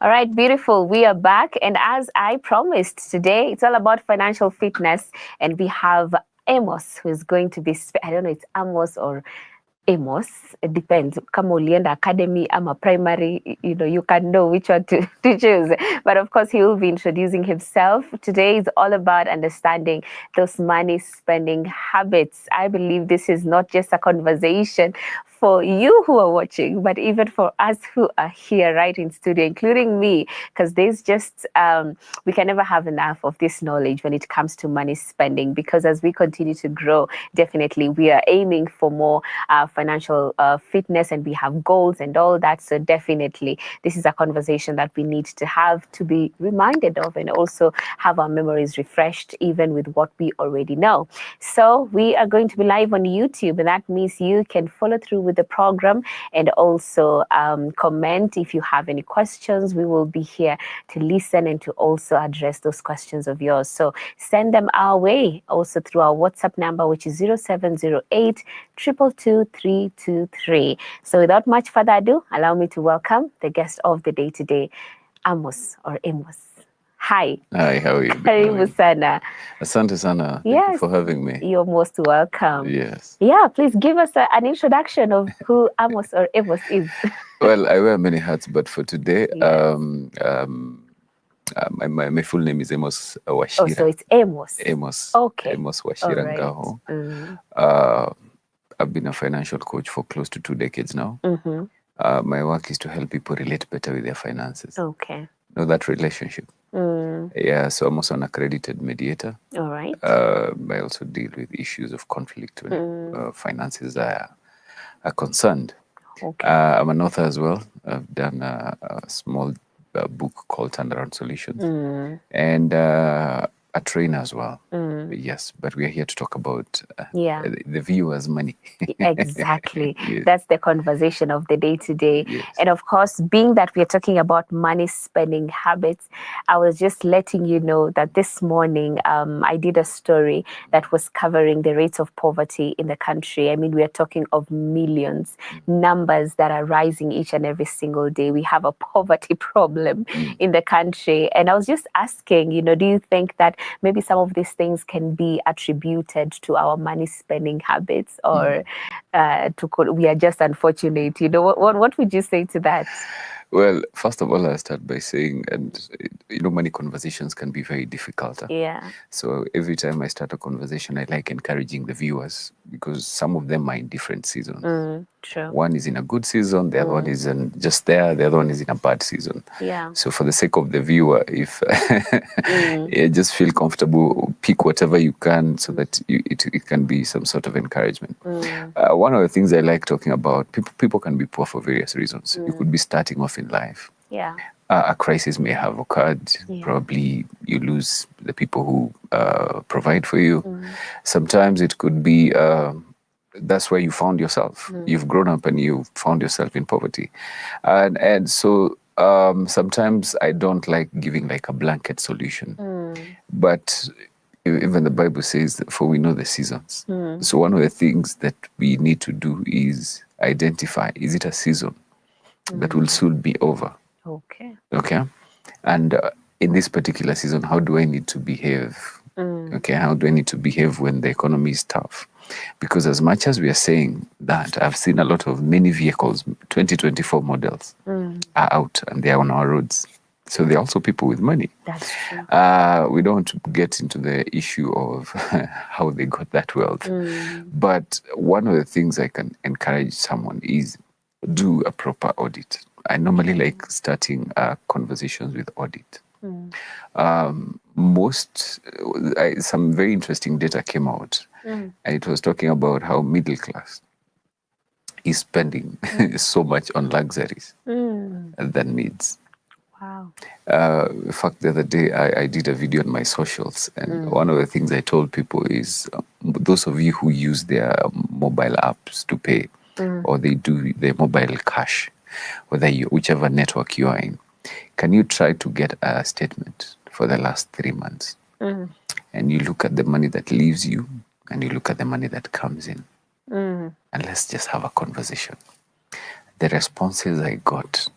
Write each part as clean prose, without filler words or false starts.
All right, beautiful. We are back. And as I promised today, it's all about financial fitness. And we have Amos, who is going to be, I don't know, it's Amos or Amos. It depends. Kama ulienda academy ama primary, you can know which one to choose. But of course, he will be introducing himself. Today is all about understanding those money spending habits. I believe this is not just a conversation for you who are watching, but even for us who are here right in studio, including me, because there's just, we can never have enough of this knowledge when it comes to money spending, because as we continue to grow, definitely we are aiming for more financial fitness, and we have goals and all that. So definitely this is a conversation that we need to have, to be reminded of, and also have our memories refreshed even with what we already know. So we are going to be live on YouTube, and that means you can follow through with the program and also comment if you have any questions. We will be here to listen and to also address those questions of yours. So send them our way, also through our WhatsApp number, which is 0708 222 323. So without much further ado, allow me to welcome the guest of the day today, Amos or Amos. Hi. Hi, how are you? Karibu sana. Asante sana. Thank you for having me. You're most welcome. Yes. Yeah, please give us an introduction of who Amos or Amos is. Well, I wear many hats, but for today, Yes. my full name is Amos Washira. Oh, so it's Amos. Amos. Okay. Amos Washira All right. Ngahu. I've been a financial coach for close to 2 decades now. My work is to help people relate better with their finances. Okay. Know that relationship. Yeah, so I'm also an accredited mediator. All right. I also deal with issues of conflict when finances are concerned. Okay. I'm an author as well. I've done a small book called Turnaround Solutions, and a trainer as well. Yes, but we are here to talk about the viewers' money. Exactly. Yes. That's the conversation of the day today. Yes. And of course, being that we're talking about money spending habits, I was just letting you know that this morning I did a story that was covering the rates of poverty in the country. I mean, we are talking of millions, numbers that are rising each and every single day. We have a poverty problem in the country. And I was just asking, do you think that maybe some of these things can be attributed to our money spending habits, or we are just unfortunate? What would you say to that? Well, first of all, I'll start by saying, and many conversations can be very difficult. Yeah. So every time I start a conversation, I like encouraging the viewers, because some of them are in different seasons. True. One is in a good season, the other one is just there, the other one is in a bad season. Yeah. So for the sake of the viewer, if you just feel comfortable, pick whatever you can so that it can be some sort of encouragement. One of the things I like talking about, people can be poor for various reasons. You could be starting off in life. Yeah. A crisis may have occurred. Yeah. Probably you lose the people who provide for you. Sometimes it could be that's where you found yourself. You've grown up and you found yourself in poverty. And so sometimes I don't like giving like a blanket solution. But even the Bible says that for we know the seasons. So one of the things that we need to do is identify, is it a season that will soon be over? Okay. And in this particular season, how do I need to behave? Okay, how do I need to behave when the economy is tough? Because as much as we are saying that, I've seen a lot of many vehicles, 2024 models are out and they are on our roads. So they're also people with money. That's true. We don't want to get into the issue of how they got that wealth. But one of the things I can encourage someone is do a proper audit. I normally like starting conversations with audit. Some very interesting data came out, and it was talking about how middle class is spending so much on luxuries than needs. Wow. In fact, the other day I did a video on my socials, and one of the things I told people is those of you who use their mobile apps to pay, or they do their mobile cash, whichever network you are in, can you try to get a statement for the last 3 months? And you look at the money that leaves you, and you look at the money that comes in, and let's just have a conversation. The responses I got,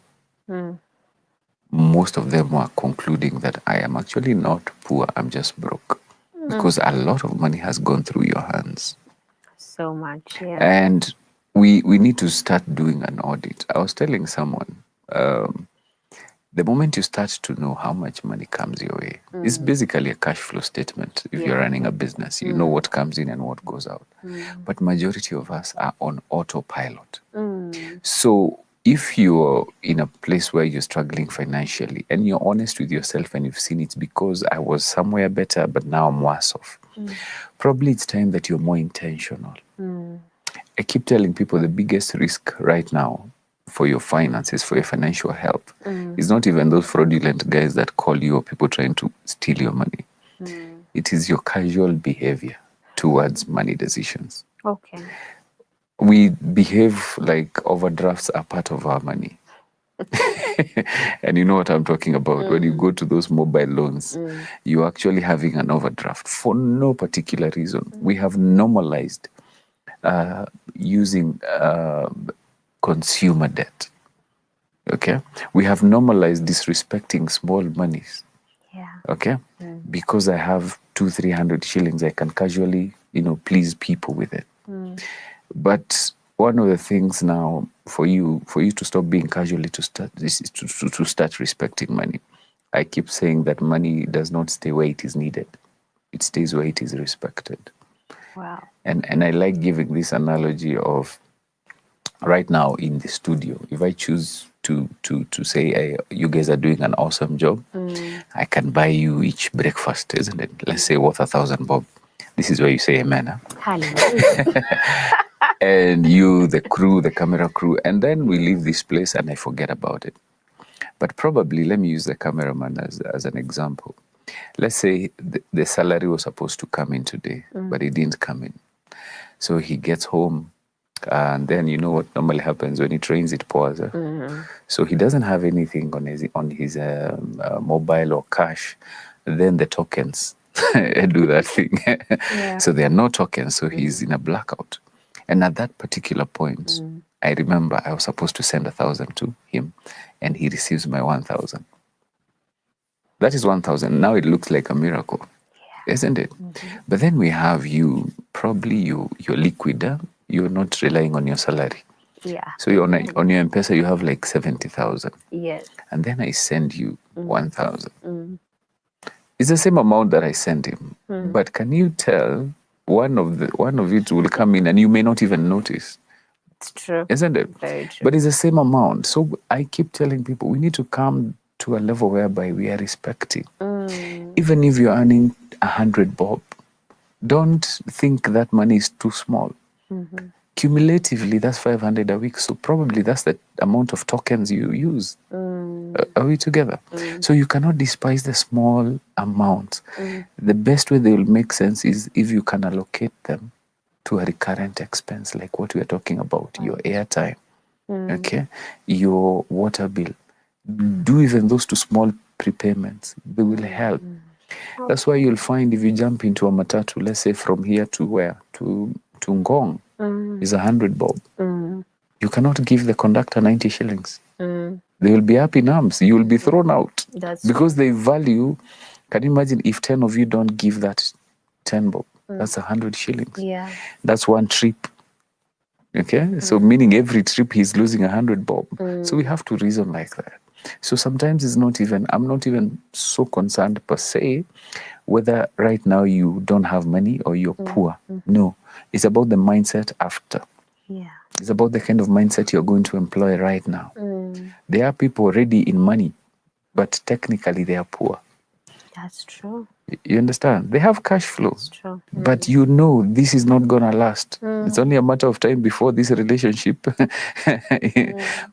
most of them were concluding that I am actually not poor, I'm just broke. Because a lot of money has gone through your hands. So much, yeah. And we need to start doing an audit. I was telling someone, the moment you start to know how much money comes your way, it's basically a cash flow statement. If you're running a business, you know what comes in and what goes out. But majority of us are on autopilot. So if you're in a place where you're struggling financially and you're honest with yourself and you've seen it's because I was somewhere better, but now I'm worse off, probably it's time that you're more intentional. I keep telling people the biggest risk right now for your finances, for your financial health, is not even those fraudulent guys that call you or people trying to steal your money. It is your casual behavior towards money decisions. Okay. We behave like overdrafts are part of our money. And you know what I'm talking about. When you go to those mobile loans, you're actually having an overdraft for no particular reason. We have normalized using consumer debt. Okay, we have normalized disrespecting small monies. Yeah. Okay, because I have 200-300 shillings, I can casually, please people with it. But one of the things now for you to stop being casually to start respecting money. I keep saying that money does not stay where it is needed; it stays where it is respected. Wow. And I like giving this analogy of right now in the studio. If I choose to say, hey, you guys are doing an awesome job, I can buy you each breakfast, isn't it? Let's say worth 1,000 bob. This is where you say amen. Huh? Hallelujah. And you, the crew, the camera crew, and then we leave this place and I forget about it. But probably, let me use the cameraman as an example. Let's say the salary was supposed to come in today, but it didn't come in. So he gets home, and then you know what normally happens when he trains, it pours. So he doesn't have anything on his mobile or cash. Then the tokens do that thing. Yeah. So there are no tokens, so he's in a blackout. And at that particular point, I remember I was supposed to send 1,000 to him, and he receives my 1,000. That is 1,000. Now it looks like a miracle, isn't it? But then we have you, probably you're liquid. You're not relying on your salary. Yeah. So on your M-Pesa, you have like 70,000. Yes. And then I send you 1,000. It's the same amount that I sent him. But can you tell one of it will come in and you may not even notice? It's true. Isn't it? Very true. But it's the same amount. So I keep telling people we need to come to a level whereby we are respecting. Even if you're earning 100 bob, don't think that money is too small. Cumulatively, that's 500 a week. So probably that's the amount of tokens you use. Are we together? So you cannot despise the small amount. The best way they will make sense is if you can allocate them to a recurrent expense, like what we are talking about, your airtime, okay, your water bill. Do even those two small prepayments. They will help. That's why you'll find if you jump into a matatu, let's say from here to where? To Ngong, is 100 bob. You cannot give the conductor 90 shillings. They will be up in arms. You will be thrown out. Because they value. Can you imagine if 10 of you don't give that 10 bob? That's 100 shillings. Yeah. That's one trip. Okay? So meaning every trip he's losing 100 bob. So we have to reason like that. So sometimes I'm not even so concerned per se whether right now you don't have money or you're poor. No. It's about the mindset after. Yeah. It's about the kind of mindset you're going to employ right now. There are people already in money, but technically they are poor. That's true. You understand? They have cash flow. That's true. But you know this is not going to last. It's only a matter of time before this relationship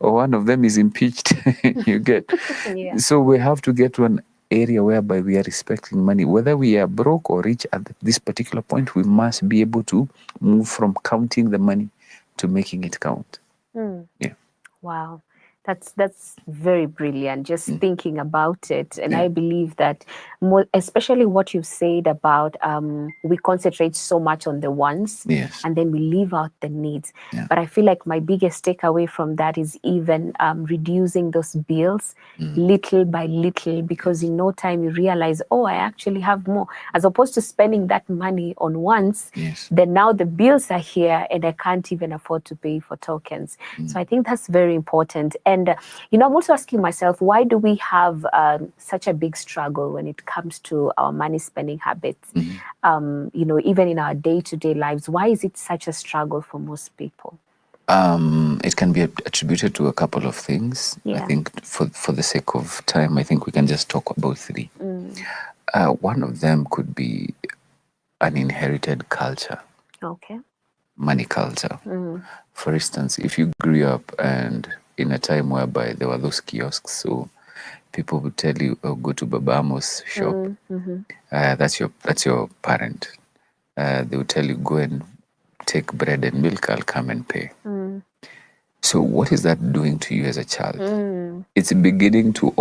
or one of them is impeached. You get? Yeah. So we have to get to an area whereby we are respecting money. Whether we are broke or rich at this particular point, we must be able to move from counting the money to making it count. Yeah. Wow. That's very brilliant. Just thinking about it, and Yeah. I believe that more, especially what you've said about we concentrate so much on the wants, Yes. and then we leave out the needs. Yeah. But I feel like my biggest takeaway from that is even reducing those bills little by little, because in no time you realize, oh, I actually have more, as opposed to spending that money on wants. Yes. Then now the bills are here, and I can't even afford to pay for tokens. So I think that's very important. And I'm also asking myself, why do we have such a big struggle when it comes to our money spending habits? Even in our day-to-day lives, why is it such a struggle for most people? It can be attributed to a couple of things. I think for the sake of time, I think we can just talk about three. One of them could be an inherited culture. Okay. Money culture. For instance, if you grew up and in a time whereby there were those kiosks, so people would tell you, oh, go to Baba Amos shop. That's your parent. They would tell you, go and take bread and milk, I'll come and pay. So what is that doing to you as a child? It's beginning to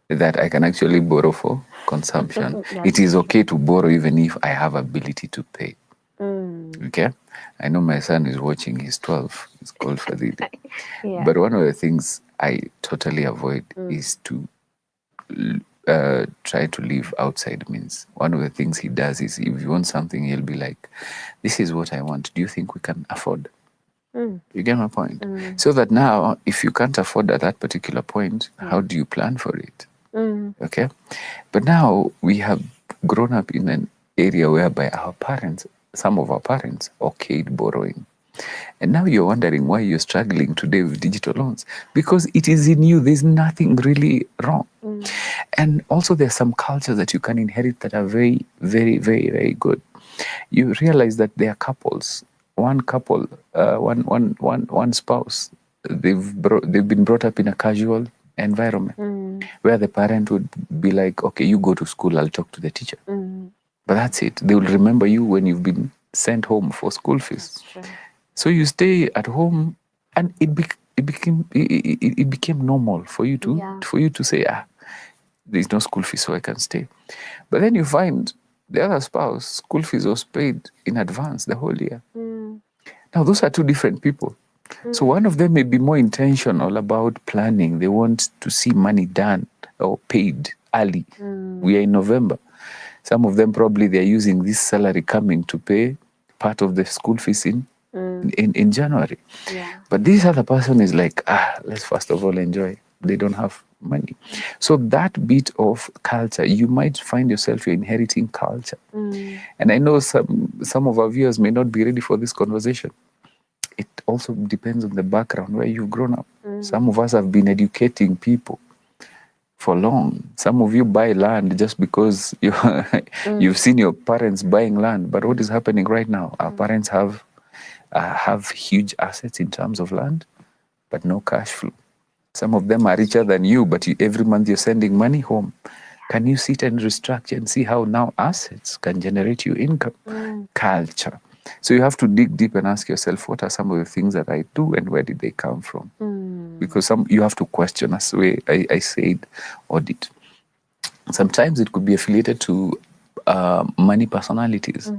that I can actually borrow for consumption. It is okay to borrow even if I have ability to pay. Okay? I know my son is watching, he's 12, he's called Fadili. But one of the things I totally avoid is to try to live outside means. One of the things he does is if you want something, he'll be like, this is what I want. Do you think we can afford? You get my point? So that now, if you can't afford at that particular point, how do you plan for it? Okay? But now we have grown up in an area whereby our parents, some of our parents, okayed borrowing. And now you're wondering why you're struggling today with digital loans. Because it is in you. There's nothing really wrong. And also there's some cultures that you can inherit that are very, very, very, very good. You realize that there are couples, one couple, one spouse, they've been brought up in a casual environment where the parent would be like, okay, you go to school, I'll talk to the teacher. But that's it. They will remember you when you've been sent home for school fees. So you stay at home, and it became normal for you to say, there's no school fees, so I can stay. But then you find the other spouse, school fees was paid in advance the whole year. Now those are two different people. So one of them may be more intentional about planning. They want to see money done or paid early. We are in November. Some of them probably they're using this salary coming to pay part of the school fees in January. But this other person is like, let's first of all enjoy. They don't have money. So that bit of culture, you might find yourself you're inheriting culture. And I know some of our viewers may not be ready for this conversation. It also depends on the background where you've grown up. Some of us have been educating people for long. Some of you buy land just because you've seen your parents buying land. But what is happening right now? Our parents have huge assets in terms of land, but no cash flow. Some of them are richer than you, but every month you're sending money home. Can you sit and restructure and see how now assets can generate you income? Culture. So you have to dig deep and ask yourself, what are some of the things that I do and where did they come from? Because you have to question, as I said, audit. Sometimes it could be affiliated to money personalities.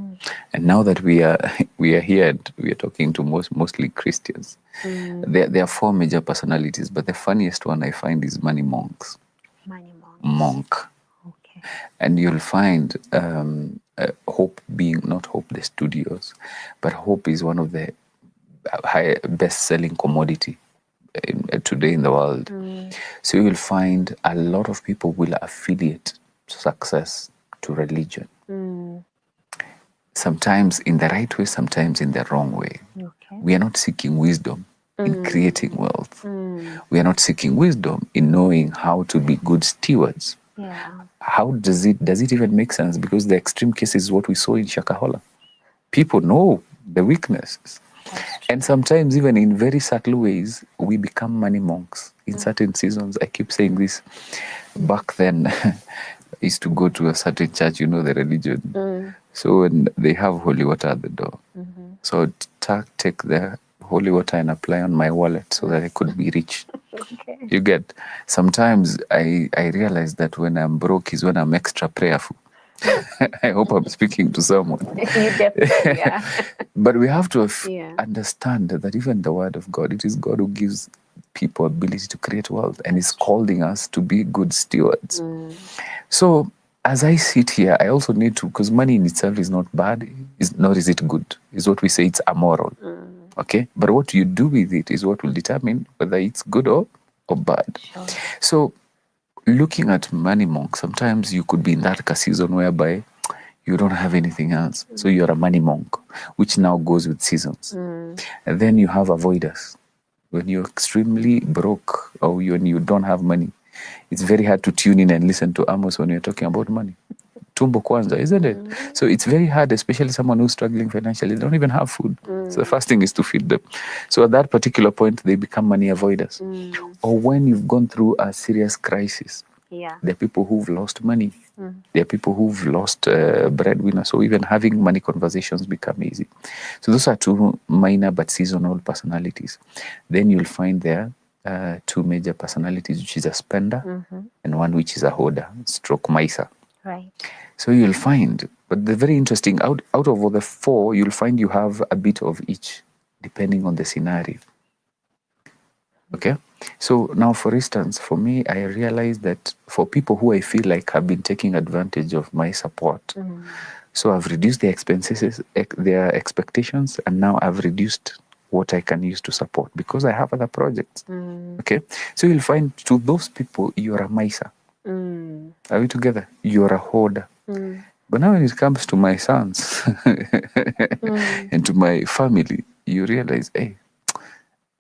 And now that we are here and we are talking to mostly Christians, there are four major personalities, but the funniest one I find is money monks. Monk. Okay. And you'll find Hope being, not Hope the studios, but Hope is one of the best-selling commodity today in the world. So you will find a lot of people will affiliate success to religion. Sometimes in the right way, sometimes in the wrong way. Okay. We are not seeking wisdom in creating wealth. We are not seeking wisdom in knowing how to be good stewards. How does it even make sense? Because the extreme case is what we saw in Shakahola. People know the weaknesses. And sometimes even in very subtle ways, we become money monks in certain seasons. I keep saying this. Back then, I used to go to a certain church, the religion. So when they have holy water at the door, so I'd take the holy water and apply on my wallet so that I could be rich. Okay. You get, sometimes I realize that when I'm broke is when I'm extra prayerful. I hope I'm speaking to someone. You definitely, yeah. But we have to Yeah. understand that even the word of God, it is God who gives people ability to create wealth, and is calling us to be good stewards. So as I sit here, I also need to, because money in itself is not bad, nor is it good. Is what we say it's amoral. Okay? But what you do with it is what will determine whether it's good or bad. Sure. So looking at money monk, sometimes you could be in that season whereby you don't have anything else. So you're a money monk, which now goes with seasons. And then you have avoiders. When you're extremely broke or when you don't have money, it's very hard to tune in and listen to Amos when you're talking about money. Tumbo kwanza, isn't it? So it's very hard, especially someone who's struggling financially. They don't even have food. So the first thing is to feed them. So at that particular point, they become money avoiders. Or when you've gone through a serious crisis, Yeah. there are people who've lost money. There are people who've lost breadwinner. So even having money conversations become easy. So those are two minor but seasonal personalities. Then you'll find there two major personalities, which is a spender and one which is a hoarder, stroke miser. Right. So you'll find, but the very interesting, out of all the four, you'll find you have a bit of each, depending on the scenario. Okay? So now, for instance, for me, I realized that for people who I feel like have been taking advantage of my support, so I've reduced their expenses, their expectations, and now I've reduced what I can use to support because I have other projects. Okay? So you'll find to those people, you're a miser. Are we together? You're a hoarder. But now when it comes to my sons and to my family, you realize, hey,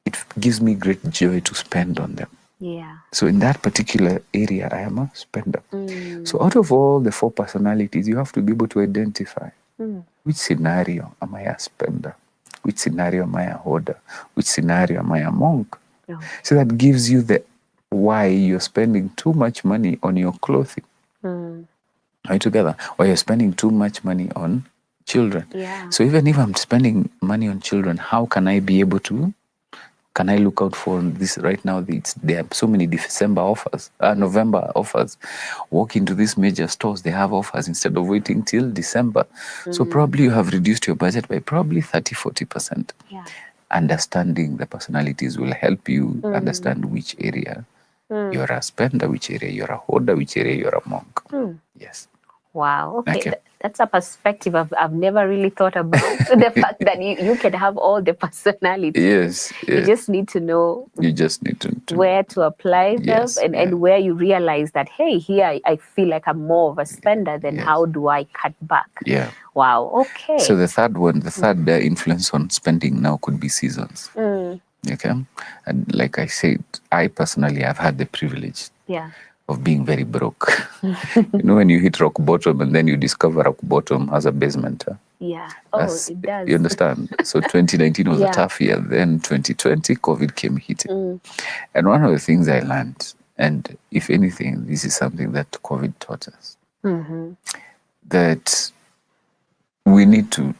it gives me great joy to spend on them. Yeah. So in that particular area, I am a spender. So out of all the four personalities, you have to be able to identify which scenario am I a spender? Which scenario am I a hoarder? Which scenario am I a monk? Oh. So that gives you the why you're spending too much money on your clothing. Are you together? Or you're spending too much money on children. Yeah. So even if I'm spending money on children, how can I be able to, can I look out for this right now? There are so many December offers, November offers. Walk into these major stores, they have offers instead of waiting till December. So probably you have reduced your budget by probably 30-40%. Yeah. Understanding the personalities will help you understand which area you're a spender, which area you're a hoarder, which area you're a monk. Yes. Wow. Okay. That's a perspective I've never really thought about. The fact that you can have all the personalities. Yes. You just need to know. You just need to where to apply them, Yes, and where you realize that, hey, here I feel like I'm more of a spender. Then how do I cut back? Yeah. Wow. Okay. So the third influence on spending now could be seasons. Okay. And like I said, I personally have had the privilege of being very broke. You know, when you hit rock bottom and then you discover rock bottom has a basement. Yeah. Oh, it does. You understand? So 2019 was a tough year. Then 2020, COVID came hitting. And one of the things I learned, and if anything, this is something that COVID taught us, that we need to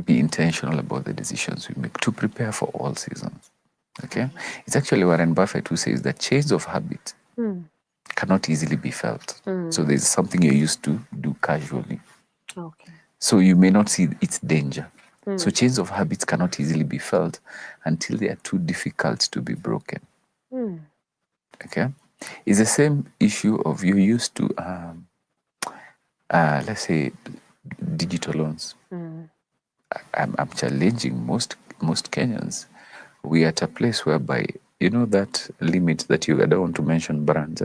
be intentional about the decisions we make to prepare for all seasons. Okay? It's actually Warren Buffett who says that change of habit cannot easily be felt. So there's something you're used to do casually. Okay. So you may not see its danger. So change of habits cannot easily be felt until they are too difficult to be broken. Okay? It's the same issue of you're used to, let's say, digital loans. I'm challenging most Kenyans. We are at a place whereby, you know, that limit that I don't want to mention brands,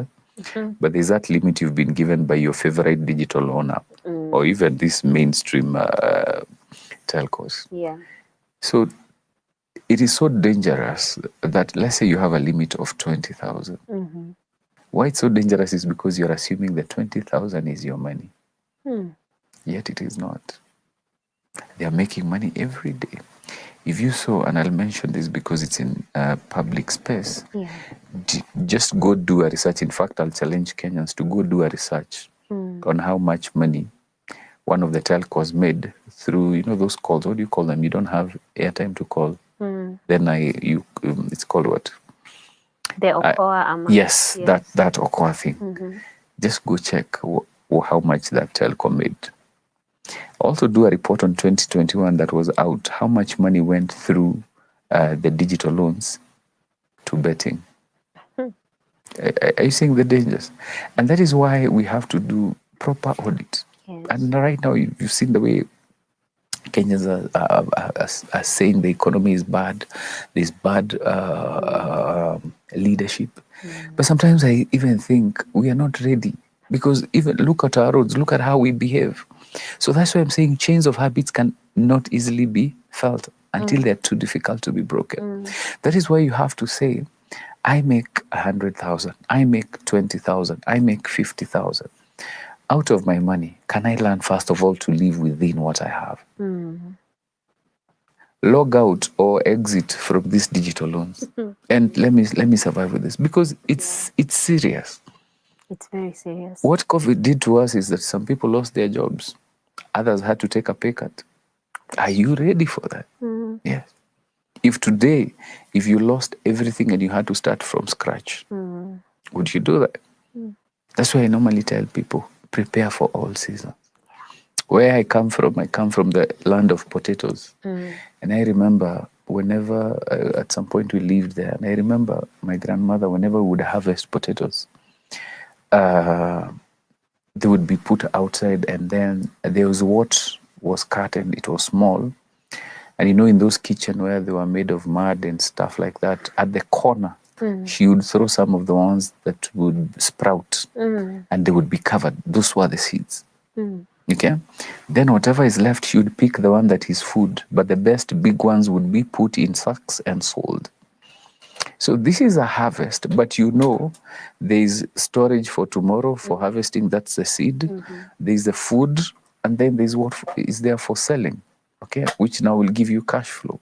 but there's that limit you've been given by your favorite digital loan app or even this mainstream telcos. Yeah. So it is so dangerous that, let's say you have a limit of 20,000. Why it's so dangerous is because you're assuming that 20,000 is your money. Yet it is not. They are making money every day. If you saw, and I'll mention this because it's in public space, just go do a research. In fact, I'll challenge Kenyans to go do a research on how much money one of the telcos made through, you know, those calls. What do you call them? You don't have airtime to call. then it's called what? The Okoa yes, that Okoa thing. Just go check how much that telco made. Also do a report on 2021 that was out, how much money went through the digital loans to betting. Are you seeing the dangers? And that is why we have to do proper audit. Yes. And right now, you've seen the way Kenyans are saying the economy is bad, there's bad leadership. But sometimes I even think we are not ready, because even look at our roads, look at how we behave. So that's why I'm saying chains of habits can not easily be felt until they're too difficult to be broken. That is why you have to say, I make 100,000, I make 20,000, I make 50,000. Out of my money, can I learn first of all to live within what I have? Log out or exit from these digital loans, and let me survive with this, because it's serious. It's very serious. What COVID did to us is that some people lost their jobs, others had to take a pay cut. Are you ready for that? Yes. If today, if you lost everything and you had to start from scratch, would you do that? That's why I normally tell people, prepare for all seasons. Where I come from the land of potatoes. And I remember whenever, at some point we lived there, and I remember my grandmother, whenever we would harvest potatoes, they would be put outside, and then there was what was cut and it was small. And in those kitchens where they were made of mud and stuff like that, at the corner, she would throw some of the ones that would sprout, and they would be covered. Those were the seeds. Okay? Then whatever is left, she would pick the one that is food, but the best big ones would be put in sacks and sold. So this is a harvest, but there's storage for tomorrow, for harvesting, that's the seed. There's the food, and then there's what is there for selling. Okay, which now will give you cash flow.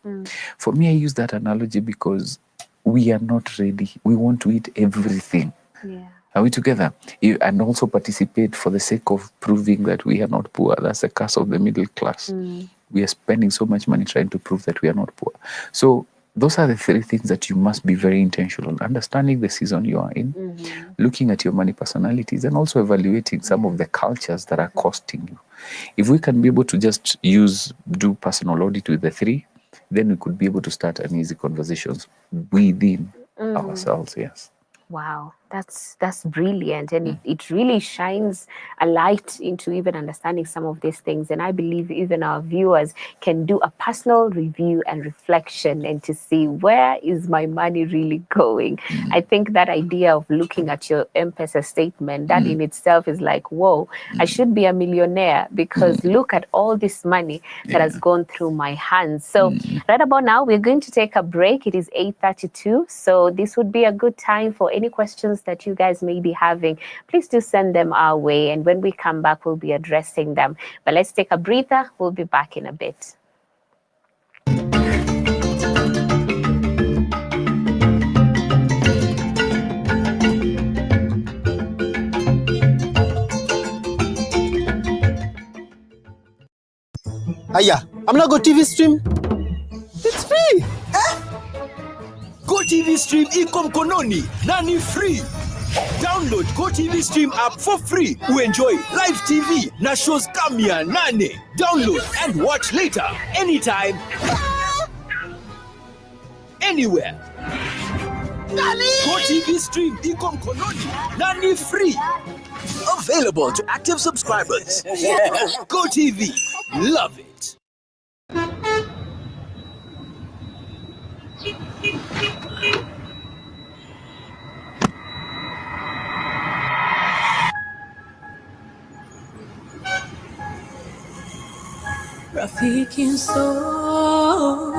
For me, I use that analogy because we are not ready. We want to eat everything. Yeah. Are we together? And also participate for the sake of proving that we are not poor. That's the curse of the middle class. We are spending so much money trying to prove that we are not poor. So those are the three things that you must be very intentional. Understanding the season you are in, looking at your money personalities, and also evaluating some of the cultures that are costing you. If we can be able to just do personal audit with the three, then we could be able to start an easy conversations within ourselves. Yes. Wow, that's brilliant, and it really shines a light into even understanding some of these things. And I believe even our viewers can do a personal review and reflection, and to see, where is my money really going? I think that idea of looking at your M-Pesa statement, that in itself is like, whoa, I should be a millionaire, because look at all this money that has gone through my hands. So right about now, we're going to take a break. It is 8:32, so this would be a good time for any questions that you guys may be having. Please do send them our way, and when we come back, we'll be addressing them. But let's take a breather. We'll be back in a bit. Aya, I'm not go TV stream. It's free. Go TV Stream iko mkononi na ni free. Download Go TV Stream app for free. Enjoy live TV na shows kamia nane. Download and watch later, anytime, anywhere. Go TV Stream iko mkononi na ni free. Available to active subscribers. Go TV, love it. Rafiki soul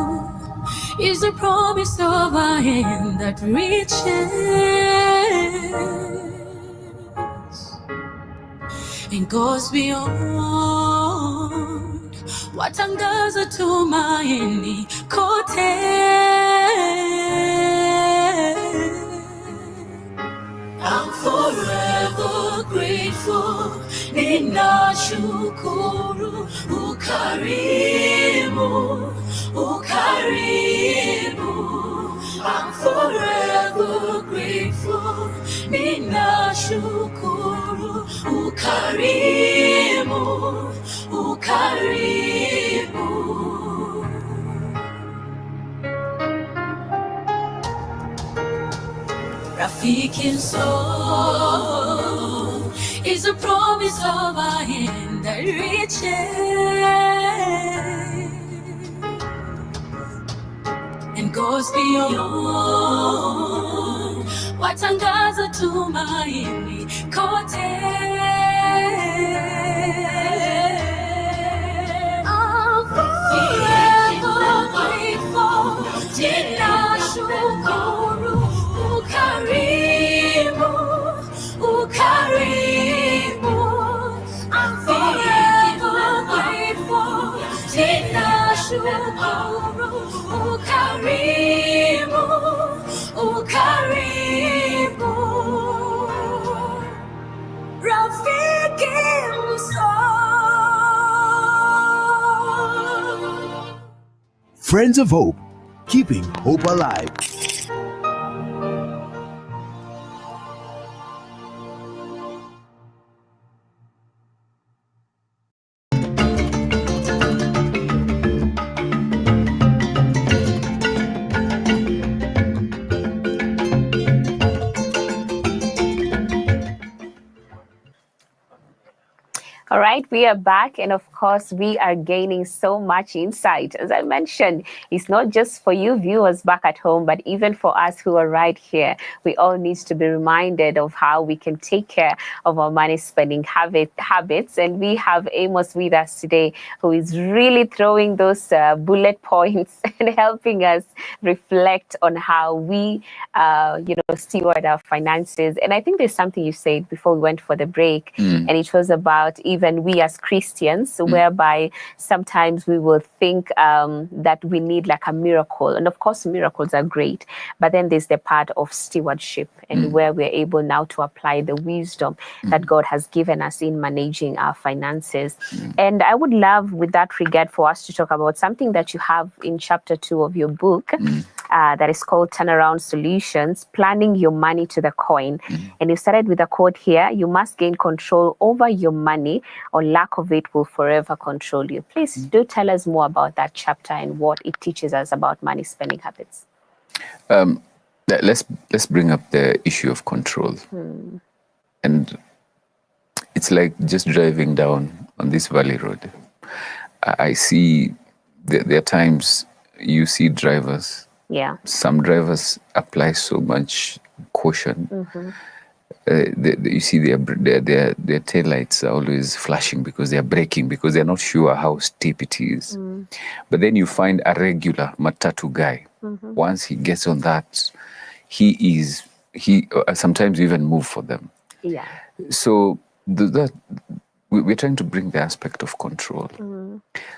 is the promise of a hand that reaches and goes beyond what angaza tumaini kote. I'm forever grateful. Ninashukuru ukarimu, ukarimu. I'm forever grateful. Nina shukuru. Ukarimu, ukarimu. Rafiki soul is a promise of our hand that reaches and goes beyond. Watangaza tumaini kote. I'm forever grateful. Nina shukuru. Ukarimu, ukarimu. I'm forever grateful. Nina shukuru. Ukarimu, ukarimu. Rafiki msoul. Friends of Hope, keeping hope alive. All right, we are back, and of course, we are gaining so much insight. As I mentioned, it's not just for you viewers back at home, but even for us who are right here. We all need to be reminded of how we can take care of our money spending habits. And we have Amos with us today, who is really throwing those bullet points and helping us reflect on how we, steward our finances. And I think there's something you said before we went for the break, and it was about even we as Christians, whereby sometimes we will think that we need like a miracle. And of course, miracles are great, but then there's the part of stewardship and where we're able now to apply the wisdom that God has given us in managing our finances. And I would love, with that regard, for us to talk about something that you have in chapter 2 of your book. That is called Turnaround Solutions, Planning Your Money to the Coin. And you started with a quote here: you must gain control over your money, or lack of it will forever control you. Please do tell us more about that chapter and what it teaches us about money spending habits. Let's bring up the issue of control. And it's like just driving down on this valley road. I see there are times you see drivers. Yeah. Some drivers apply so much caution. You see their taillights are always flashing because they are braking, because they're not sure how steep it is. But then you find a regular matatu guy. Once he gets on that, he sometimes even move for them. Yeah. So we're trying to bring the aspect of control.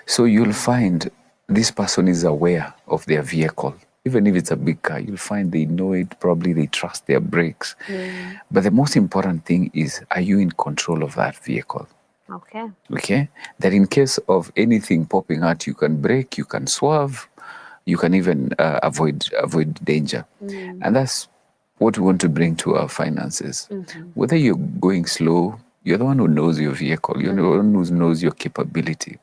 So you'll find this person is aware of their vehicle. Even if it's a big car, you'll find they know it, probably they trust their brakes. But the most important thing is, are you in control of that vehicle? Okay? That in case of anything popping out, you can brake, you can swerve, you can even avoid danger. And that's what we want to bring to our finances. Whether you're going slow, you're the one who knows your vehicle, you're the one who knows your capability.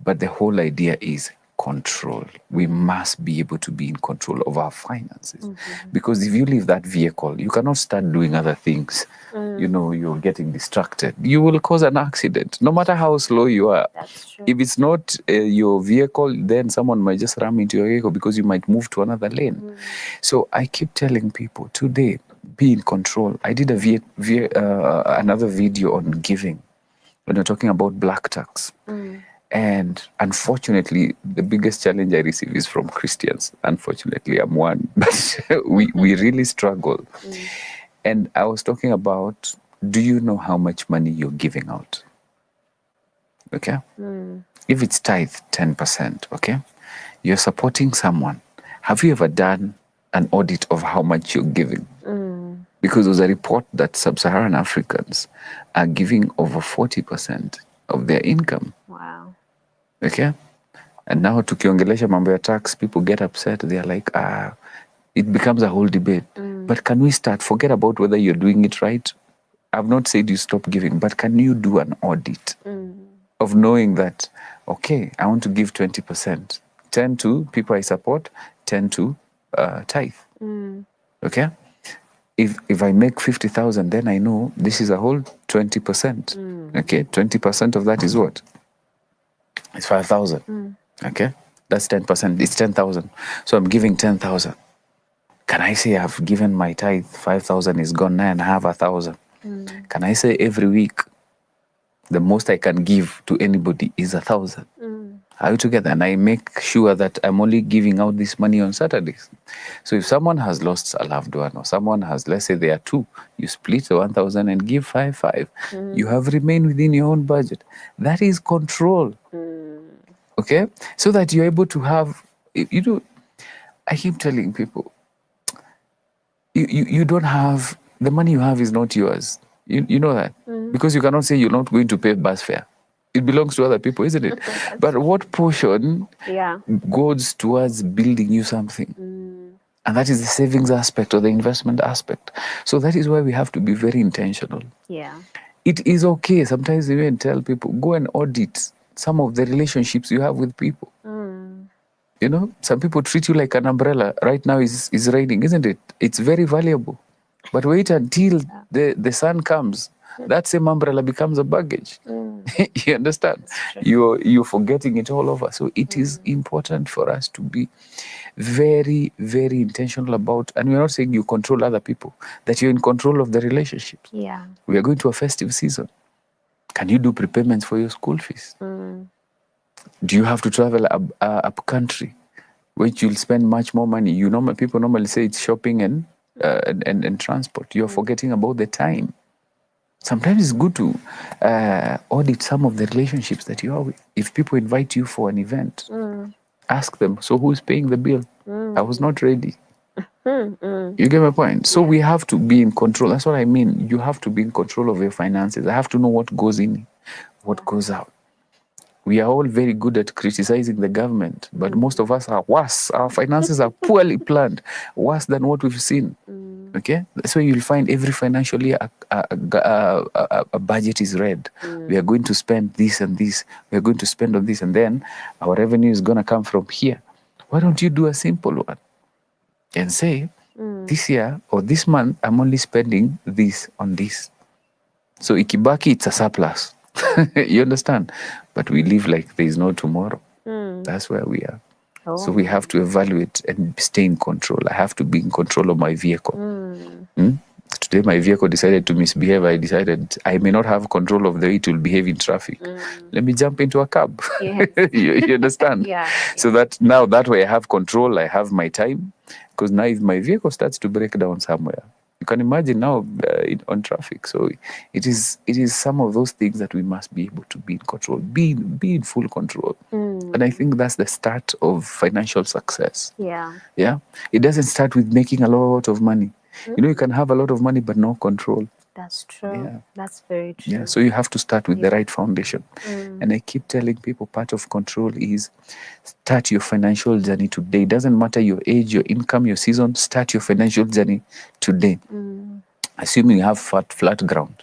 But the whole idea is control. We must be able to be in control of our finances. Because if you leave that vehicle, you cannot start doing other things. You're getting distracted. You will cause an accident, no matter how slow you are. That's true. If it's not your vehicle, then someone might just ram into your vehicle because you might move to another lane. So I keep telling people today, be in control. I did another video on giving when we're talking about black tax. And unfortunately, the biggest challenge I receive is from Christians. Unfortunately, I'm one, but we really struggle. And I was talking about, do you know how much money you're giving out? Okay? If it's tithe, 10%, okay? You're supporting someone. Have you ever done an audit of how much you're giving? Because there's a report that sub-Saharan Africans are giving over 40% of their income. Wow. Okay? And now tukiongelesha mambo ya tax, people get upset. They are like, it becomes a whole debate. But can we start? Forget about whether you're doing it right. I've not said you stop giving, but can you do an audit of knowing that, okay, I want to give 20%, 10 to people I support, 10 to tithe. Okay? If I make 50,000, then I know this is a whole 20%. Okay? 20% of that is what? It's 5,000. Okay? That's 10%. It's 10,000. So I'm giving 10,000. Can I say I've given my tithe, 5,000 is gone now and I have 1,000? Can I say every week the most I can give to anybody is 1,000? Are you together? And I make sure that I'm only giving out this money on Saturdays. So if someone has lost a loved one, or someone has, let's say there are two, you split the 1,000 and give 5. You have remained within your own budget. That is control. Okay? So that you're able to have, I keep telling people, you don't have, the money you have is not yours. You know that? Because you cannot say you're not going to pay bus fare. It belongs to other people, isn't it? But what portion goes towards building you something? And that is the savings aspect or the investment aspect. So that is why we have to be very intentional. Yeah. It is okay. Sometimes we even tell people, go and audit some of the relationships you have with people. You know, some people treat you like an umbrella. Right now is raining, isn't it? It's very valuable. But wait until the sun comes. That same umbrella becomes a baggage. You understand? You're forgetting it all over. So it is important for us to be very, very intentional about, and we're not saying you control other people, that you're in control of the relationships. Yeah. We are going to a festive season. Can you do prepayments for your school fees? Do you have to travel up country, which you'll spend much more money? People normally say it's shopping and transport. You're forgetting about the time. Sometimes it's good to audit some of the relationships that you are with. If people invite you for an event, ask them, so who's paying the bill? I was not ready. You get my point? So we have to be in control. That's what I mean. You have to be in control of your finances. I have to know what goes in, what goes out. We are all very good at criticizing the government, but most of us are worse. Our finances are poorly planned, worse than what we've seen. Okay? That's why you'll find every financial year a budget is read. We are going to spend this and this. We are going to spend on this, and then our revenue is going to come from here. Why don't you do a simple one and say, this year or this month, I'm only spending this on this. So ikibaki, it's a surplus. You understand? But we live like there is no tomorrow. That's where we are. So we have to evaluate and stay in control. I have to be in control of my vehicle. Today my vehicle decided to misbehave. I decided I may not have control of the way it will behave in traffic. Let me jump into a cab. Yes. you understand? Yeah. So that now that way I have control, I have my time. Because now if my vehicle starts to break down somewhere, you can imagine now on traffic. So it is some of those things that we must be able to be in control, be in full control. And I think that's the start of financial success. Yeah. Yeah. It doesn't start with making a lot of money. You know, you can have a lot of money but no control. That's true. Yeah. That's very true. Yeah. So you have to start with the right foundation. And I keep telling people part of control is start your financial journey today. It doesn't matter your age, your income, your season. Start your financial journey today. Assuming you have flat ground.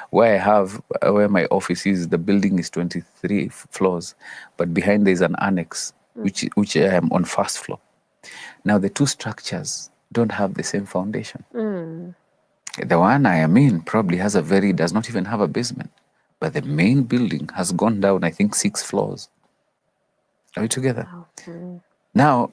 Where my office is, the building is 23 floors, but behind there is an annex, which I am on first floor. Now the two structures don't have the same foundation. The one I am in probably does not even have a basement, but the main building has gone down, I think, 6 floors. Are we together? Now,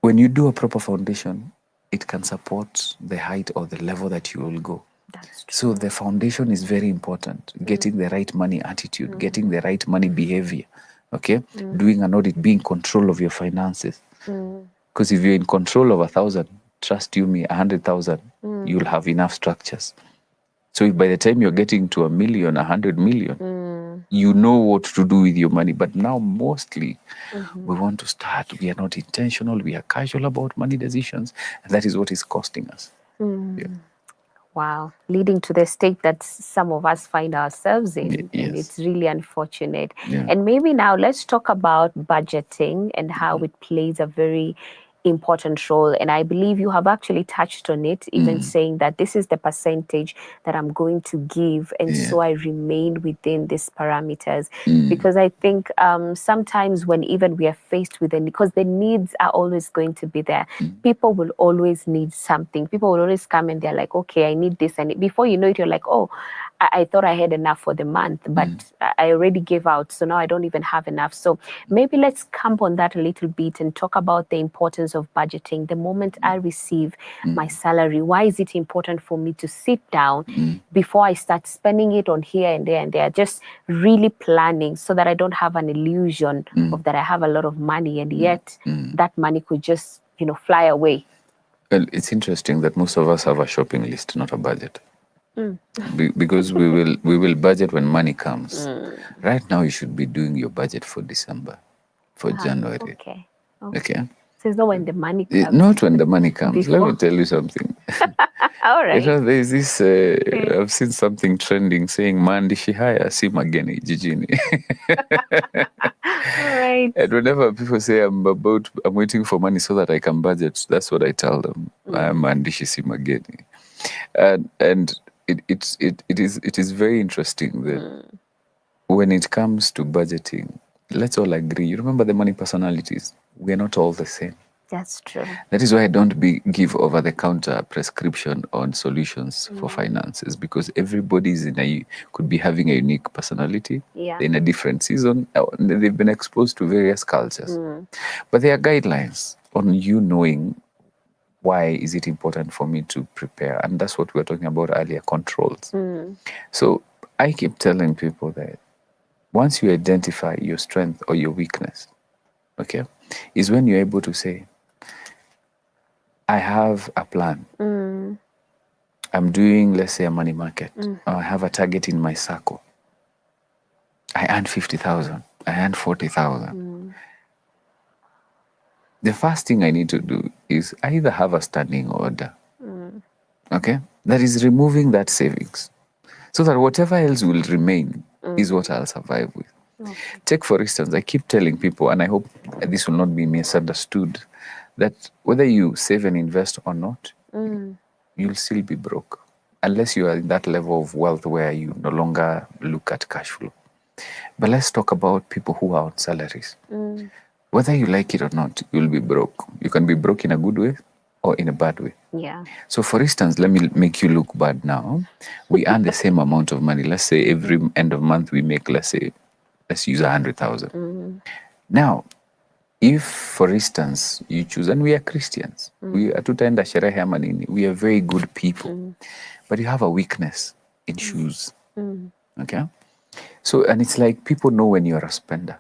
when you do a proper foundation, it can support the height or the level that you will go. That's true. So the foundation is very important. Getting the right money attitude, getting the right money behavior, okay? Doing an audit, being in control of your finances. Because if you're in control of 1,000, trust you me, 100,000, you'll have enough structures. So if by the time you're getting to 1 million, 100 million, you know what to do with your money. But now mostly we want to start. We are not intentional. We are casual about money decisions. And that is what is costing us. Yeah. Wow, leading to the state that some of us find ourselves in, and Yes. it's really unfortunate. Yeah. And maybe now let's talk about budgeting and how it plays a very important role. And I believe you have actually touched on it, even saying that this is the percentage that I'm going to give, and so I remain within these parameters. Because I think sometimes when even we are faced with because the needs are always going to be there, people will always need something. People will always come and they're like, okay, I need this, and before you know it, you're like, oh, I thought I had enough for the month, but I already gave out, so now I don't even have enough. So maybe let's camp on that a little bit and talk about the importance of budgeting. The moment I receive my salary, why is it important for me to sit down before I start spending it on here and there and there? Just really planning so that I don't have an illusion of that I have a lot of money, and yet that money could just, fly away. Well, it's interesting that most of us have a shopping list, not a budget. Because we will budget when money comes. Right now, you should be doing your budget for December, for January. Okay. So it's not when the money comes. Not when the money comes. Before. Let me tell you something. All right. There's this, I've seen something trending saying, Mandishi haya si mageni jijini. All right. And whenever people say I'm waiting for money so that I can budget, that's what I tell them. I'm Mandishi si mageni. And it is very interesting that when it comes to budgeting, let's all agree. You remember the money personalities? We are not all the same. That's true. That is why I don't give over-the-counter prescription on solutions for finances, because everybody could be having a unique personality in a different season. They've been exposed to various cultures. But there are guidelines on you knowing why is it important for me to prepare. And that's what we were talking about earlier, controls. So I keep telling people that once you identify your strength or your weakness, okay, is when you're able to say, I have a plan. I'm doing, let's say, a money market. Or I have a target in my circle. I earn 50,000. I earn 40,000. The first thing I need to do is either have a standing order. Okay? That is removing that savings. So that whatever else will remain is what I'll survive with. Take, for instance, I keep telling people, and I hope this will not be misunderstood, that whether you save and invest or not, you'll still be broke. Unless you are in that level of wealth where you no longer look at cash flow. But let's talk about people who are on salaries. Whether you like it or not, you'll be broke. You can be broke in a good way or in a bad way. Yeah. So for instance, let me make you look bad now. We earn the same amount of money. Let's say every end of month we make, let's use 100,000. Now, if, for instance, you choose, and we are Christians, we are tutaenda sherehe ama nini, we are very good people, but you have a weakness in shoes. Okay? So, and it's like people know when you're a spender.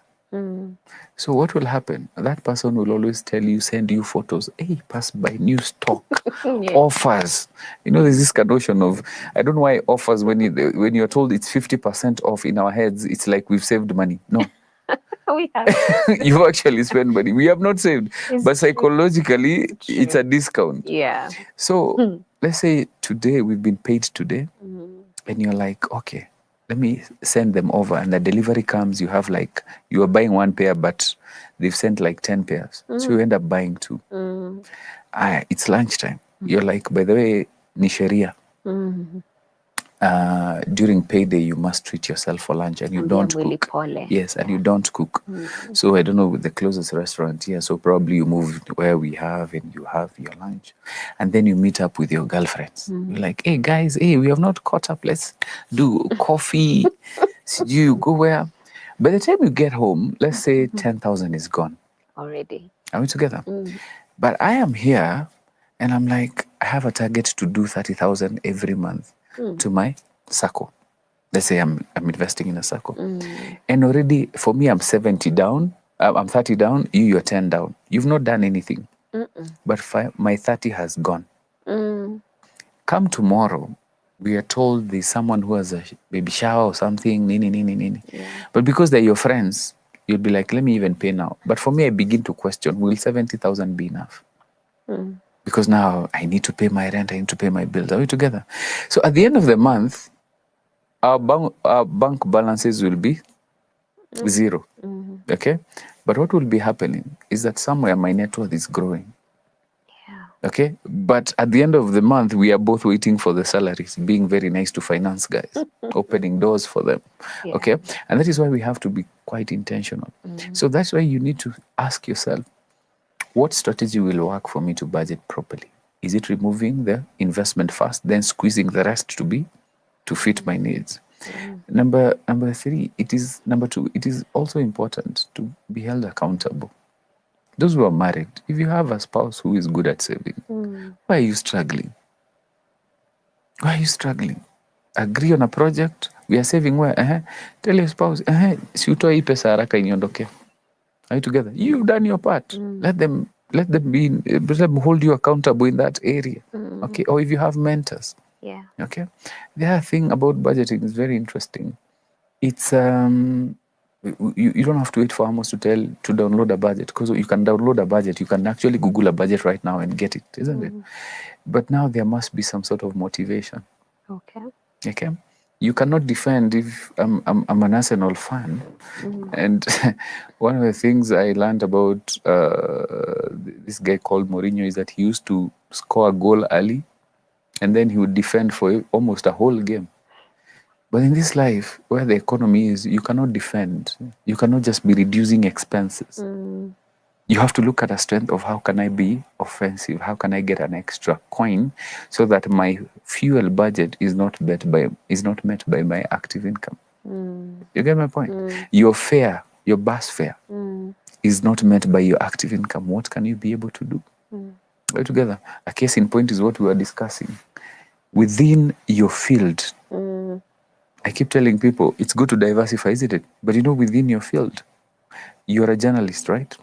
So what will happen? That person will always send you photos. Hey, pass by new stock, offers. There's this notion of, I don't know why offers, when you're told it's 50% off, in our heads, it's like we've saved money. No. We have. You've actually spent money. We have not saved. But psychologically, it's a discount. Yeah. So let's say today, we've been paid today, and you're like, okay, let me send them over, and the delivery comes, you have you are buying one pair, but they've sent 10 pairs. So you end up buying 2. It's lunchtime. You're like, by the way, ni sheria. During payday, you must treat yourself for lunch, and you don't cook. Yes, and you don't cook. So I don't know, with the closest restaurant here, so probably you move where we have, and you have your lunch. And then you meet up with your girlfriends. You're like, hey guys, we have not caught up. Let's do coffee. You go where? By the time you get home, let's say 10,000 is gone. Already. Are we together? But I am here, and I'm like, I have a target to do 30,000 every month. To my circle. Let's say I'm investing in a circle. And already, for me, I'm 70 down. I'm 30 down. You're 10 down. You've not done anything. But my 30 has gone. Come tomorrow, we are told there's someone who has a baby shower or something. Nini. But because they're your friends, you'll be like, let me even pay now. But for me, I begin to question, will 70,000 be enough? because now I need to pay my rent, I need to pay my bills. Are we together? So at the end of the month, our bank balances will be zero. Okay? But what will be happening is that somewhere my net worth is growing. Okay, but at the end of the month, we are both waiting for the salaries, being very nice to finance guys, opening doors for them. Okay, and that is why we have to be quite intentional. So that's why you need to ask yourself, what strategy will work for me to budget properly? Is it removing the investment first, then squeezing the rest to fit my needs? Number three, number two, it is also important to be held accountable. Those who are married, if you have a spouse who is good at saving, why are you struggling? Why are you struggling? Agree on a project. We are saving where? Tell your spouse, si utoe hii pesa haraka iniondoke. Are you together? You've done your part. Let them hold you accountable in that area. Okay. Or if you have mentors. Yeah. Okay. The other thing about budgeting is very interesting. It's you don't have to wait for Amos to download a budget, because you can download a budget. You can actually Google a budget right now and get it, isn't it? But now there must be some sort of motivation. Okay. You cannot defend if I'm an Arsenal fan, and one of the things I learned about this guy called Mourinho is that he used to score a goal early, and then he would defend for almost a whole game. But in this life, where the economy is, you cannot defend. You cannot just be reducing expenses. You have to look at a strength of how can I be offensive? How can I get an extra coin so that my fuel budget is not met by my active income? You get my point? Your fare, your bus fare, is not met by your active income. What can you be able to do? Right together. A case in point is what we are discussing. Within your field, I keep telling people it's good to diversify, isn't it? But within your field, you're a journalist, right?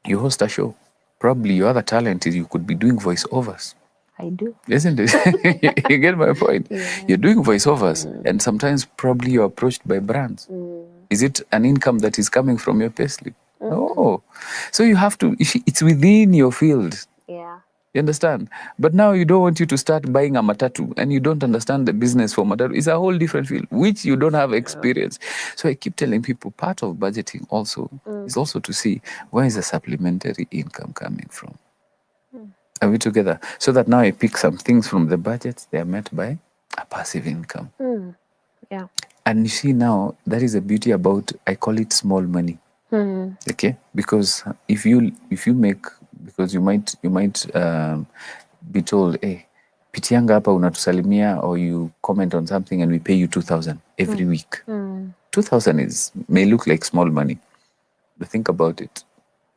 You host a show. Probably your other talent is you could be doing voiceovers. I do. Isn't it? You get my point? Yeah. You're doing voiceovers, and sometimes probably you're approached by brands. Is it an income that is coming from your payslip? No. So you have to, it's within your field. Yeah. You understand? But now you don't want you to start buying a matatu, and you don't understand the business for matatu. It's a whole different field, which you don't have experience. So I keep telling people, part of budgeting also is also to see where is the supplementary income coming from. Are we together? So that now I pick some things from the budget, they are met by a passive income. Yeah. And you see now, that is the beauty about, I call it small money. Okay? Because if you make, because you might be told, hey, pitianga hapa unatusalimia, or you comment on something and we pay you 2,000 every week. 2,000 may look like small money, but think about it.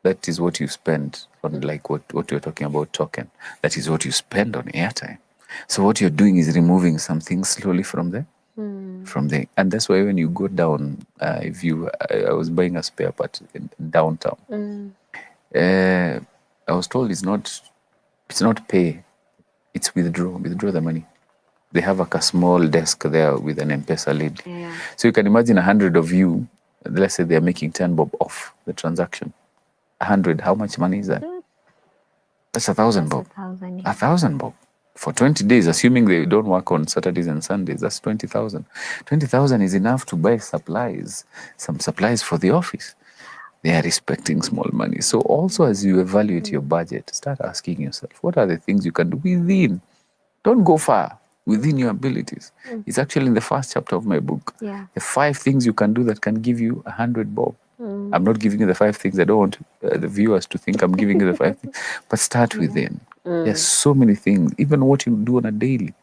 That is what you spend on, like what you're talking about, token. That is what you spend on airtime. So what you're doing is removing something slowly from there. And that's why when you go down, I was buying a spare part in downtown. I was told it's not pay, it's withdraw the money. They have a small desk there with an M-Pesa lid. Yeah. So you can imagine 100 of you, let's say they're making 10 bob off the transaction. 100, how much money is that? That's 1,000 bob. 1,000 bob. For 20 days, assuming they don't work on Saturdays and Sundays, that's 20,000. 20,000 is enough to buy some supplies for the office. They are respecting small money. So also, as you evaluate your budget, start asking yourself, what are the things you can do within? Don't go far, within your abilities. It's actually in the first chapter of my book. Yeah. The 5 things you can do that can give you 100 bob. I'm not giving you the 5 things. I don't want the viewers to think I'm giving you the 5 things. But start within. There's so many things, even what you do on a daily.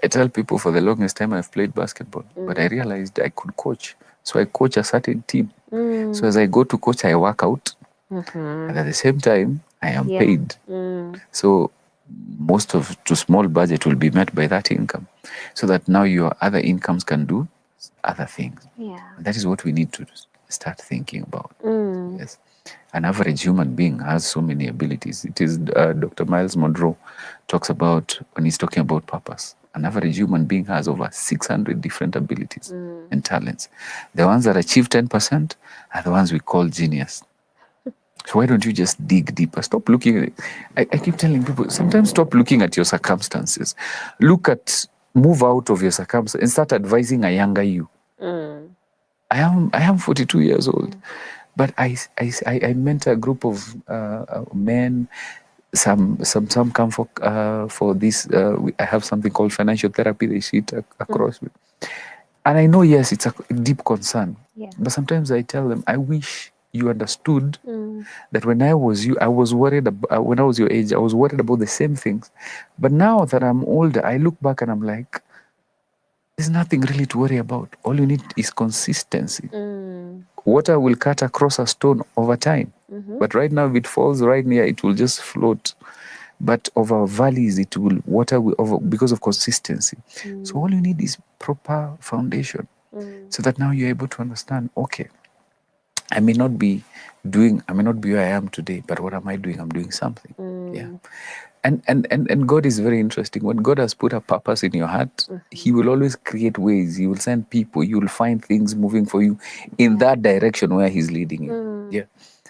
I tell people for the longest time I've played basketball, but I realized I could coach. So I coach a certain team. So as I go to coach, I work out. And at the same time, I am paid. So most of to small budget will be met by that income. So that now your other incomes can do other things. Yeah. And that is what we need to start thinking about. Yes. An average human being has so many abilities. It is Dr. Miles Monroe talks about, when he's talking about purpose, an average human being has over 600 different abilities and talents. The ones that achieve 10% are the ones we call genius. So why don't you just dig deeper? Stop looking at it. I keep telling people, sometimes stop looking at your circumstances. Move out of your circumstances and start advising a younger you. I am 42 years old, but I mentor a group of men. Some come for this. I have something called financial therapy. They sit across me. And I know, yes, it's a deep concern. Yeah. But sometimes I tell them, I wish you understood that when I was you, I was worried about, when I was your age, I was worried about the same things. But now that I'm older, I look back and I'm like, there's nothing really to worry about. All you need is consistency. Water will cut across a stone over time. But right now, if it falls right near, it will just float. But over valleys, water will over because of consistency. So all you need is proper foundation, so that now you're able to understand. Okay, I may not be where I am today, but what am I doing? I'm doing something. Yeah. And God is very interesting. When God has put a purpose in your heart, He will always create ways. He will send people. You will find things moving for you in that direction where He's leading you. Yeah.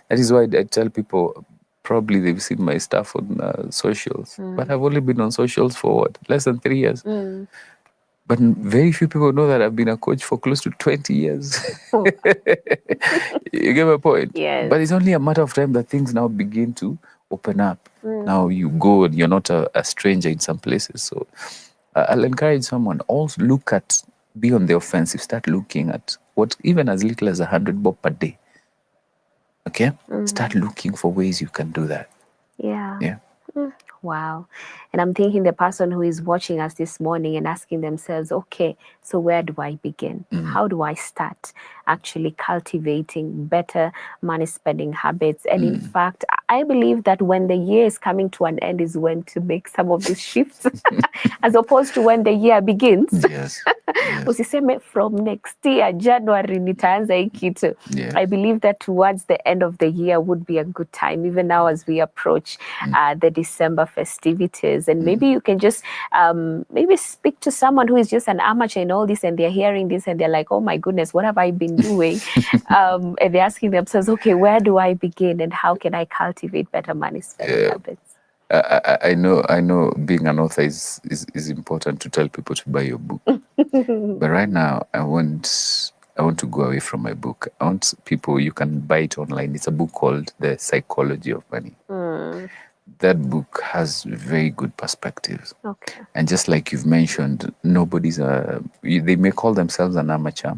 That is why I tell people, probably they've seen my stuff on socials, but I've only been on socials for less than 3 years. But very few people know that I've been a coach for close to 20 years. You get my point? Yes. But it's only a matter of time that things now begin to open up. Now you go, you're not a stranger in some places. So I'll encourage someone, also be on the offensive, start looking at what, even as little as 100 bob per day. Okay? Start looking for ways you can do that. Yeah. Yeah. Wow. And I'm thinking the person who is watching us this morning and asking themselves, okay, so where do I begin? How do I start actually cultivating better money spending habits? And in fact, I believe that when the year is coming to an end is when to make some of these shifts as opposed to when the year begins. Yes. Usiseme from next year, January nitaanza hii kitu. Yeah. I believe that towards the end of the year would be a good time, even now as we approach the December festivities. And maybe you can just maybe speak to someone who is just an amateur in all this, and they're hearing this and they're like, oh my goodness, what have I been doing? And they're asking themselves, okay, where do I begin and how can I cultivate better money spending habits? I know being an author is important to tell people to buy your book. But right now, I want to go away from my book. I want people, you can buy it online. It's a book called The Psychology of Money. That book has very good perspectives. Okay. And just like you've mentioned, they may call themselves an amateur,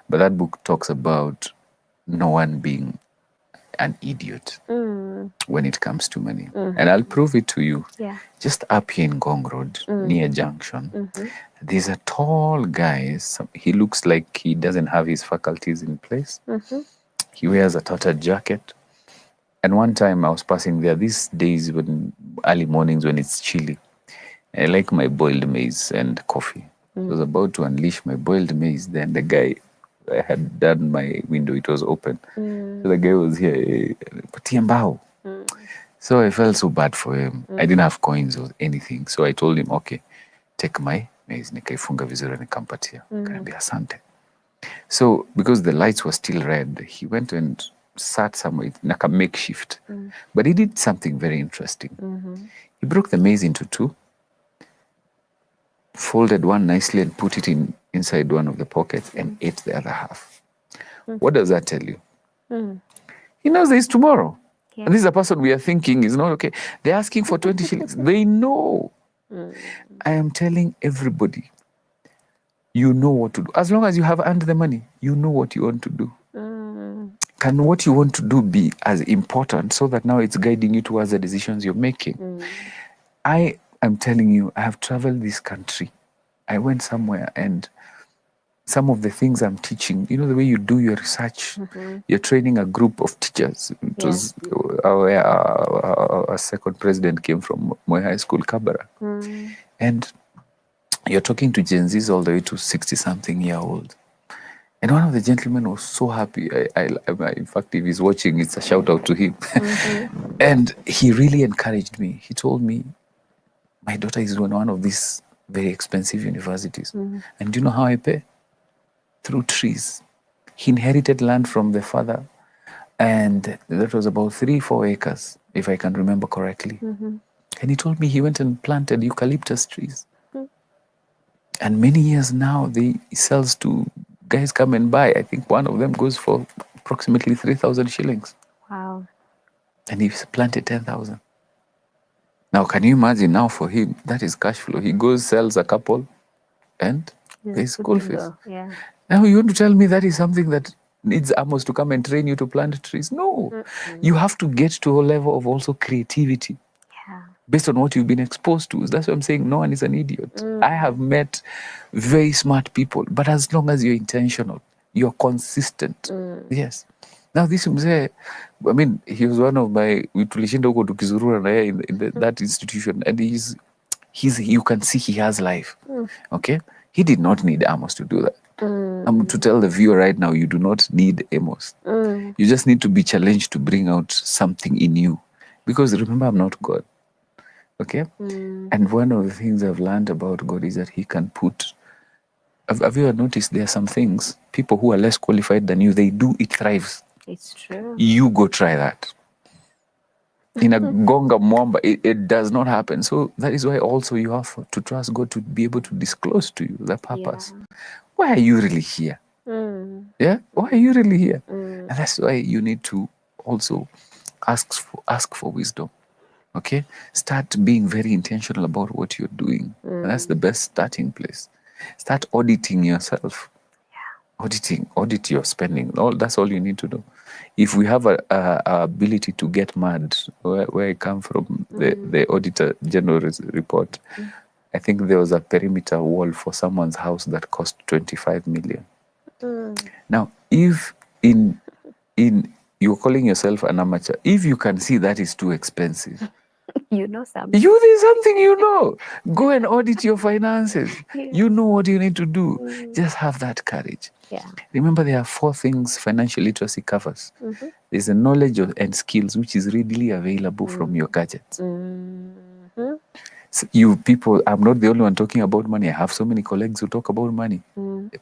but that book talks about no one being an idiot when it comes to money. And I'll prove it to you. Yeah. Just up here in Gong Road, near Junction, there's a tall guy. He looks like he doesn't have his faculties in place. He wears a tattered jacket. And one time I was passing there, these days, early mornings when it's chilly, I like my boiled maize and coffee. I was about to unleash my boiled maize. Then the guy, I had done my window, it was open. So the guy was here, patia mbao. So I felt so bad for him. I didn't have coins or anything. So I told him, okay, take my maize, nikaifunga vizuri nikampatia. Kaniambia asante. So because the lights were still red, he went and sat somewhere, like a makeshift. But he did something very interesting. He broke the maize into two, folded one nicely and put it inside one of the pockets and ate the other half. What does that tell you? He knows there is tomorrow. Yeah. And this is a person we are thinking is not okay. They're asking for 20 shillings. They know. I am telling everybody, you know what to do. As long as you have earned the money, you know what you want to do. Can what you want to do be as important so that now it's guiding you towards the decisions you're making? I am telling you, I have traveled this country. I went somewhere and some of the things I'm teaching, you know, the way you do your research, you're training a group of teachers. It was our second president came from Moi High School, Kabara. And you're talking to Gen Zs all the way to 60-something-year-old. And one of the gentlemen was so happy. In fact, if he's watching, it's a shout out to him. And he really encouraged me. He told me, my daughter is in one of these very expensive universities. And do you know how I pay? Through trees. He inherited land from the father. And that was about 3-4 acres, if I can remember correctly. And he told me he went and planted eucalyptus trees. And many years now, he sells to guys come and buy. I think one of them goes for approximately 3,000 shillings. Wow. And he's planted 10,000. Now, can you imagine now for him, that is cash flow. He goes, sells a couple, and pays school fees. Yeah. Now, you want to tell me that is something that needs Amos to come and train you to plant trees? No. You have to get to a level of also creativity. Yeah. Based on what you've been exposed to. That's why I'm saying no one is an idiot. I have met very smart people, but as long as you're intentional, you're consistent. Yes. Now this mzee, I mean, he was one of my, tulishinda huko tukizurura na yeye in that institution, and you can see he has life. Okay? He did not need Amos to do that. I'm to tell the viewer right now, you do not need Amos. You just need to be challenged to bring out something in you. Because remember, I'm not God. Okay? And one of the things I've learned about God is that he can put... Have you ever noticed there are some things, people who are less qualified than you, they do, it thrives. It's true. You go try that. In a gonga mwamba, it does not happen. So that is why also you have to trust God to be able to disclose to you the purpose. Yeah. Why are you really here? Yeah? Why are you really here? And that's why you need to also ask for wisdom. Okay? Start being very intentional about what you're doing. And that's the best starting place. Start auditing yourself. Audit your spending. That's all you need to do. If we have a ability to get mad, where I come from, the Auditor General's report, I think there was a perimeter wall for someone's house that cost 25 million. Now, if you're calling yourself an amateur, if you can see that is too expensive, you know something. There's something you know. Go and audit your finances. You know what you need to do. Just have that courage. Yeah. Remember, there are 4 things financial literacy covers. There's a knowledge and skills which is readily available from your gadgets. So you people, I'm not the only one talking about money. I have so many colleagues who talk about money.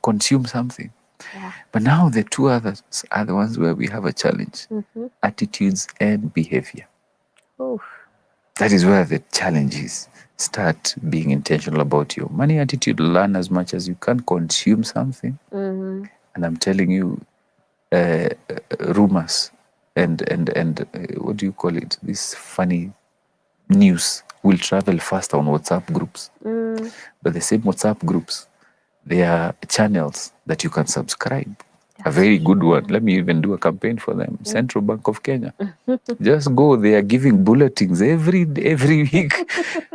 Consume something. Yeah. But now the 2 others are the ones where we have a challenge. Attitudes and behavior. Oof. That is where the challenge is. Start being intentional about your money attitude. Learn as much as you can. Consume something. And I'm telling you, rumors and what do you call it? This funny news will travel faster on WhatsApp groups. But the same WhatsApp groups, there are channels that you can subscribe. A very good one. Let me even do a campaign for them. Central Bank of Kenya. Just go. They are giving bulletins every week.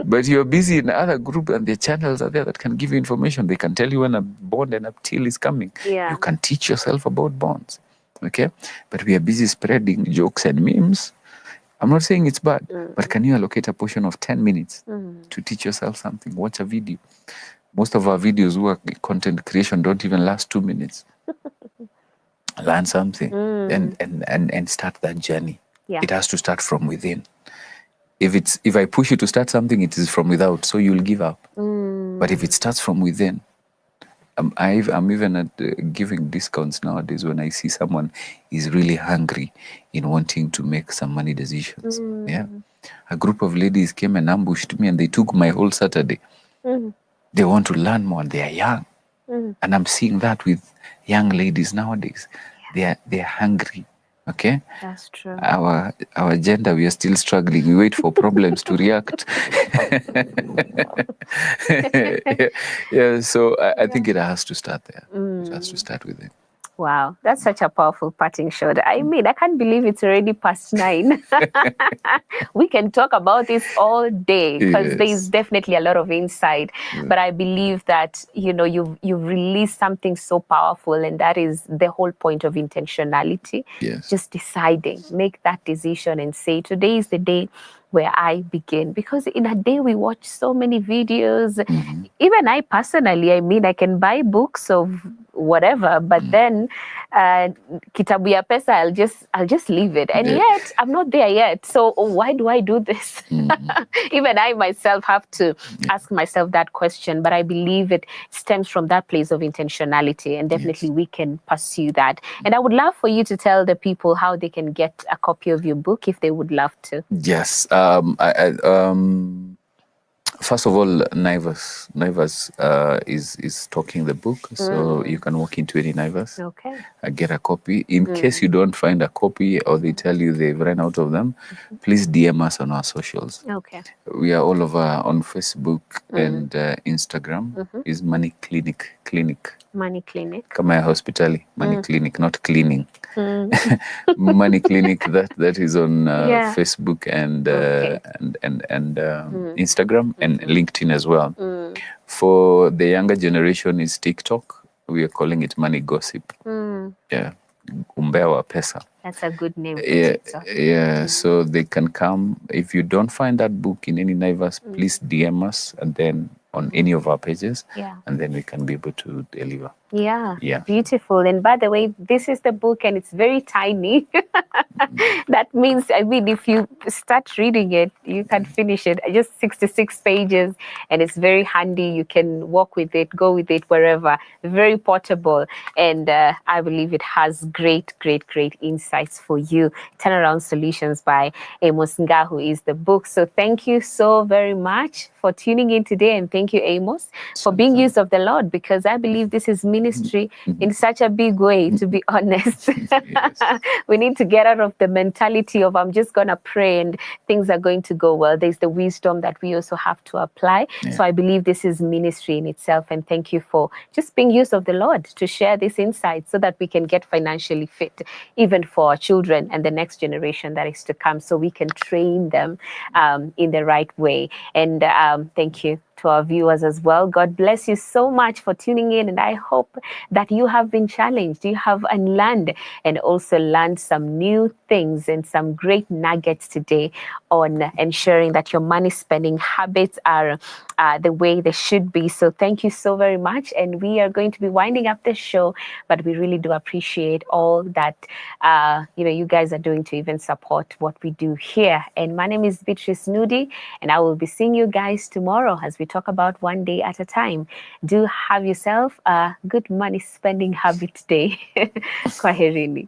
But you're busy in other group and their channels are there that can give you information. They can tell you when a bond and a till is coming. Yeah. You can teach yourself about bonds. Okay? But we are busy spreading jokes and memes. I'm not saying it's bad, but can you allocate a portion of 10 minutes to teach yourself something? Watch a video. Most of our videos who are content creation don't even last 2 minutes. Learn something and start that journey. Yeah. It has to start from within. If I push you to start something, it is from without, so you'll give up. But if it starts from within, I'm even at giving discounts nowadays when I see someone is really hungry in wanting to make some money decisions. Yeah, a group of ladies came and ambushed me, and they took my whole Saturday. They want to learn more, and they are young, and I'm seeing that with young ladies nowadays. They're hungry. Okay, That's true. Our gender, we are still struggling. We wait for problems to react. yeah. So I think it has to start there. It has to start with it. Wow, that's such a powerful parting shot. I mean, I can't believe it's already past 9. We can talk about this all day because there's definitely a lot of insight. But I believe that, you've released something so powerful, and that is the whole point of intentionality. Yes. Just deciding, make that decision and say, today is the day where I begin. Because in a day we watch so many videos. Even I personally, I can buy books of whatever, but then kitabu ya pesa, I'll just leave it, and yet I'm not there yet. So why do I do this? Even I myself have to ask myself that question, but I believe it stems from that place of intentionality, and definitely we can pursue that. And I would love for you to tell the people how they can get a copy of your book if they would love to. Yes. First of all, Naivas is stocking the book, so you can walk into any Naivas, get a copy. In case you don't find a copy, or they tell you they've run out of them, please DM us on our socials. We are all over on Facebook and Instagram. Is Money Clinic. Money Clinic. Kama hospitali, Money Clinic, not cleaning. Money Clinic. That is on Facebook and Instagram and LinkedIn as well. For the younger generation is TikTok. We are calling it Money Gossip. Yeah, umbea wa pesa. That's a good name. So they can come. If you don't find that book in any Naivas, please DM us, and then on any of our pages, and then we can be able to deliver. Beautiful. And by the way, this is the book, and it's very tiny. That means, I mean, if you start reading it, you can finish it. Just 66 pages, and it's very handy. You can walk with it, go with it wherever. Very portable, and I believe it has great insights for you. Turnaround Solutions by Amos Ngahu is the book. So thank you so very much for tuning in today, and thank you, Amos, for being used of the Lord, because I believe this is ministry in such a big way, to be honest. We need to get out of the mentality of I'm just gonna pray and things are going to go well. There's the wisdom that we also have to apply. So I believe this is ministry in itself, and thank you for just being used of the Lord to share this insight so that we can get financially fit, even for our children and the next generation that is to come, so we can train them in the right way. And thank you to our viewers as well. God bless you so much for tuning in, and I hope that you have been challenged, you have unlearned, and also learned some new things and some great nuggets today on ensuring that your money spending habits are the way they should be. So thank you so very much, and we are going to be winding up the show, but we really do appreciate all that you guys are doing to even support what we do here. And my name is Beatrice Nudi, and I will be seeing you guys tomorrow as we talk about one day at a time. Do have yourself a good money spending habit day. Kwaherini.